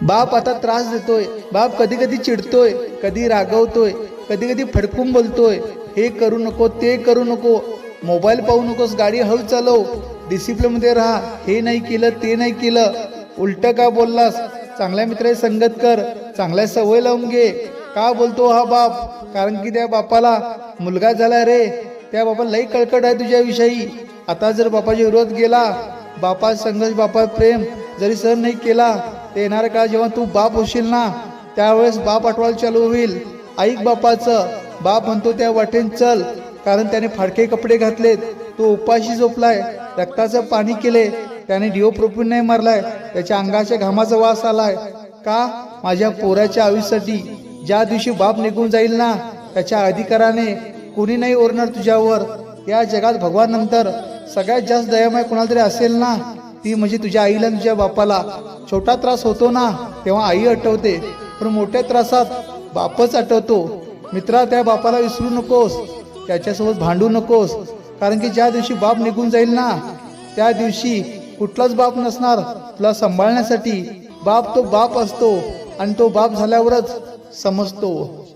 बाप आता त्रास देतोय, बाप कधी कधी चिडतोय, कधी रागवतोय, कधी कधी फडकून बोलतोय, हे करू नको, ते करू नको, मोबाईल पाहू नकोस, गाडी हळू चालव, डिसिप्लिन मध्ये राहा, हे नाही केलं, ते नाही केलं, उलट का बोललास, चांगल्या मित्राची संगत कर, चांगल्या सवय लावून घे. का बोलतो हा बाप? कारण की त्या बापाला मुलगा झाला रे, त्या बापाला लई कळकट आहे तुझ्याविषयी. आता जर बापाच्या विरोध गेला, बापा संघर्ष, बापा प्रेम जरी सहन नाही केला, ते येणाऱ्या काळ जेव्हा तू बाप होशील ना, त्यावेळेस बाप आठवायला चालू होईल. ऐक बापाचं. बाप म्हणतो त्या वाटेन चल, कारण त्याने फाडके कपडे घातलेत, तो उपाशी झोपलाय, रक्ताचं पाणी केले, त्याने डिओप्रोपिन नाही मारलाय, त्याच्या अंगाच्या घामाचा वास आलाय. का? माझ्या पोराच्या आयुष्यासाठी. ज्या दिवशी बाप निघून जाईल ना, त्याच्या अधिकाराने कोणी नाही ओरणार तुझ्यावर. या जगात भगवान नंतर सगळ्यात जास्त दयामय कोणाला तरी असेल ना, ती म्हणजे तुझ्या आईला, तुझ्या बापाला. छोटा त्रास होतो ना, तेव्हा आई आठवते, पण मोठ्या त्रासात बापच आठवतो. मित्रा, त्या बापाला विसरू नकोस, त्याच्यासोबत भांडू नकोस, कारण की ज्या दिवशी बाप निघून जाईल ना, त्या दिवशी कुठलाच बाप नसणार तुला सांभाळण्यासाठी. बाप तो बाप असतो, आणि तो बाप झाल्यावरच समजतो.